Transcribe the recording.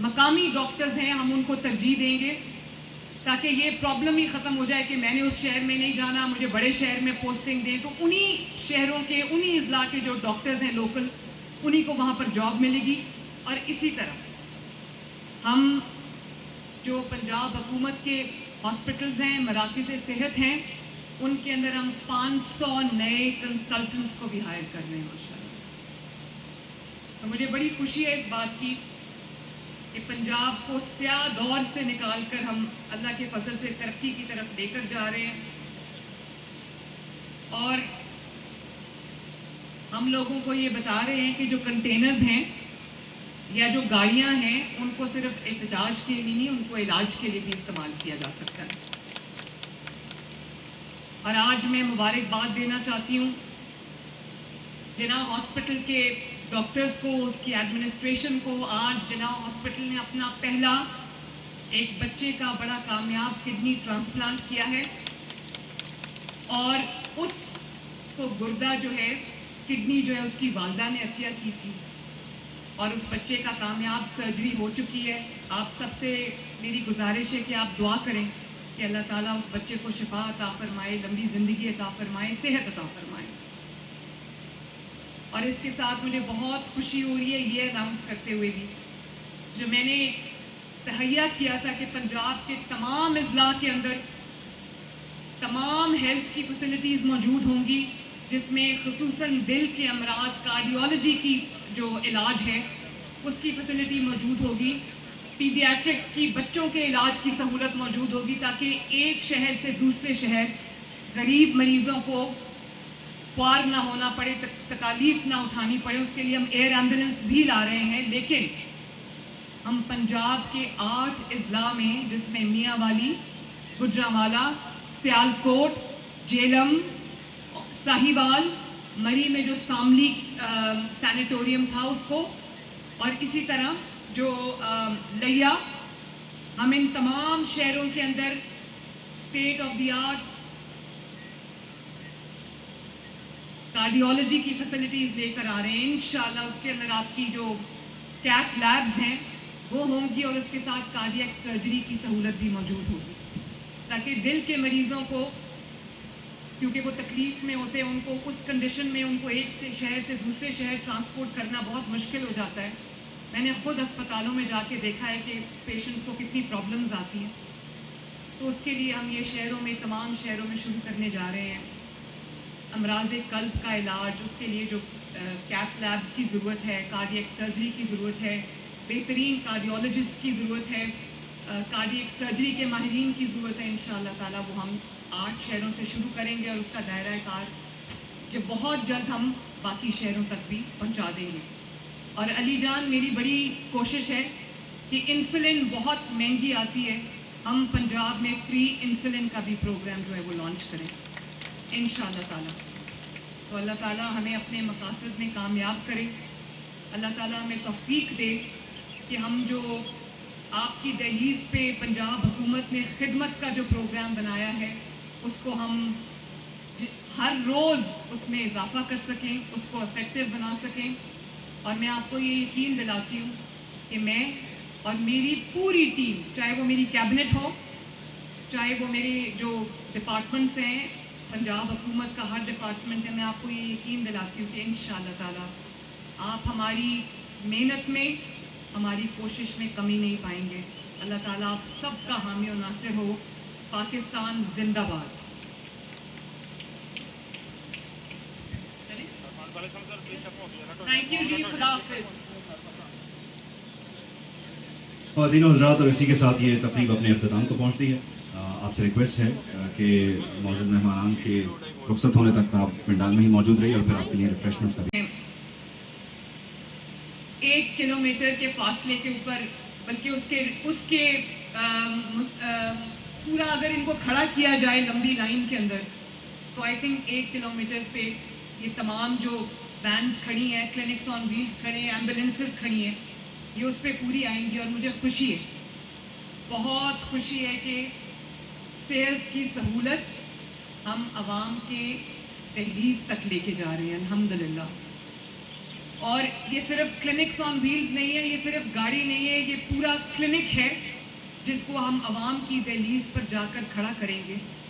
مقامی ڈاکٹرز ہیں ہم ان کو ترجیح دیں گے تاکہ یہ پرابلم ہی ختم ہو جائے کہ میں نے اس شہر میں نہیں جانا, مجھے بڑے شہر میں پوسٹنگ دیں. تو انہی شہروں کے, انہی اضلاع کے جو ڈاکٹرز ہیں لوکل, انہی کو وہاں پر جاب ملے گی. اور اسی طرح ہم جو پنجاب حکومت کے ہاسپٹلز ہیں, مراکز صحت ہیں, ان کے اندر ہم 500 نئے کنسلٹنٹس کو بھی ہائر کر رہے ہیں ماشاءاللہ. تو مجھے بڑی خوشی ہے اس بات کی کہ پنجاب کو سیاہ دور سے نکال کر ہم اللہ کے فضل سے ترقی کی طرف لے کر جا رہے ہیں. اور ہم لوگوں کو یہ بتا رہے ہیں کہ جو کنٹینرز ہیں یا جو گاڑیاں ہیں ان کو صرف احتجاج کے لیے نہیں, ان کو علاج کے لیے بھی استعمال کیا جا سکتا ہے. اور آج میں مبارکباد دینا چاہتی ہوں جناح ہاسپٹل کے ڈاکٹرز کو, اس کی ایڈمنسٹریشن کو. آج جناح ہاسپٹل نے اپنا پہلا ایک بچے کا بڑا کامیاب کڈنی ٹرانسپلانٹ کیا ہے, اور اس کو گردہ جو ہے, کڈنی جو ہے اس کی والدہ نے عطیہ کی تھی, اور اس بچے کا کامیاب سرجری ہو چکی ہے. آپ سب سے میری گزارش ہے کہ آپ دعا کریں کہ اللہ تعالیٰ اس بچے کو شفا عطا فرمائے, لمبی زندگی عطا فرمائے, صحت عطا فرمائے. اور اس کے ساتھ مجھے بہت خوشی ہو رہی ہے یہ اناؤنس کرتے ہوئے بھی, جو میں نے تہیہ کیا تھا کہ پنجاب کے تمام اضلاع کے اندر تمام ہیلتھ کی فیسلٹیز موجود ہوں گی, جس میں خصوصاً دل کے امراض, کارڈیالوجی کی جو علاج ہے اس کی فیسلٹی موجود ہوگی, پیڈیاٹرکس کی بچوں کے علاج کی سہولت موجود ہوگی, تاکہ ایک شہر سے دوسرے شہر غریب مریضوں کو خوار نہ ہونا پڑے, تکالیف نہ اٹھانی پڑے. اس کے لیے ہم ایئر ایمبولینس بھی لا رہے ہیں. لیکن ہم پنجاب کے 8 اضلاع میں, جس میں میاں والی, گجرانوالہ, سیالکوٹ, جیلم, ساہیوال, مری میں جو ساملی سینیٹوریم تھا اس کو, اور اسی طرح جو لیا, ہم ان تمام شہروں کے اندر state of the art cardiology کی فیسلٹیز لے کر آ رہے ہیں. انشاءاللہ اس کے اندر آپ کی جو کیتھ لیبز ہیں وہ ہوں گی, اور اس کے ساتھ کارڈیاک سرجری کی سہولت بھی موجود ہوگی, تاکہ دل کے مریضوں کو, کیونکہ وہ تکلیف میں ہوتے ہیں, ان کو اس کنڈیشن میں ان کو ایک شہر سے دوسرے شہر ٹرانسپورٹ کرنا بہت مشکل ہو جاتا ہے. میں نے خود اسپتالوں میں جا کے دیکھا ہے کہ پیشنٹس کو کتنی پرابلمز آتی ہیں. تو اس کے لیے ہم یہ شہروں میں, تمام شہروں میں شروع کرنے جا رہے ہیں. امراض قلب کا علاج, اس کے لیے جو کیتھ لیبز کی ضرورت ہے, کارڈیک سرجری کی ضرورت ہے, بہترین کارڈیالوجسٹ کی ضرورت ہے, کارڈیک سرجری کے ماہرین کی ضرورت ہے. انشاءاللہ تعالیٰ وہ ہم 8 شہروں سے شروع کریں گے, اور اس کا دائرہ کار جو بہت جلد ہم باقی شہروں تک بھی پہنچا دیں گے. اور علی جان, میری بڑی کوشش ہے کہ انسولن بہت مہنگی آتی ہے, ہم پنجاب میں فری انسولن کا بھی پروگرام جو ہے وہ لانچ کریں انشاءاللہ تعالیٰ. تو اللہ تعالیٰ ہمیں اپنے مقاصد میں کامیاب کرے. اللہ تعالیٰ ہمیں توفیق دے کہ ہم جو آپ کی دہلیز پہ پنجاب حکومت نے خدمت کا جو پروگرام بنایا ہے اس کو ہم ہر روز اس میں اضافہ کر سکیں, اس کو افیکٹو بنا سکیں. اور میں آپ کو یہ یقین دلاتی ہوں کہ میں اور میری پوری ٹیم, چاہے وہ میری کیبنٹ ہو, چاہے وہ میرے جو ڈپارٹمنٹس ہیں, پنجاب حکومت کا ہر ڈپارٹمنٹ ہے, میں آپ کو یہ یقین دلاتی ہوں کہ انشاءاللہ تعالیٰ آپ ہماری محنت میں, ہماری کوشش میں کمی نہیں پائیں گے. اللہ تعالیٰ آپ سب کا حامی و ناصر ہو. پاکستان زندہ باد. تھینک یو جی, خدا حافظ. خواتین و حضرات, اور اسی کے ساتھ یہ تقریب اپنے اختتام کو پہنچتی ہے. آپ سے ریکویسٹ ہے کہ موجود مہمانان کے رخصت ہونے تک آپ پنڈال میں ہی موجود رہیے, اور پھر آپ کے لیے ریفریشمنٹس کا بھی 1 کلومیٹر کے فاصلے کے اوپر, بلکہ اس کے پورا اگر ان کو کھڑا کیا جائے لمبی لائن کے اندر, تو آئی تھنک 1 کلومیٹر پہ یہ تمام جو وینس کھڑی ہیں, کلینکس آن ویلز کھڑے ہیں, ایمبولینسز کھڑی ہیں, یہ اس پہ پوری آئیں گی. اور مجھے خوشی ہے, بہت خوشی ہے کہ صحت کی سہولت ہم عوام کے دہلیز تک لے کے جا رہے ہیں الحمدللہ. اور یہ صرف کلینکس آن ویلز نہیں ہے، یہ صرف گاڑی نہیں ہے، یہ پورا کلینک ہے جس کو ہم عوام کی دہلیز پر جا کر کھڑا کریں گے.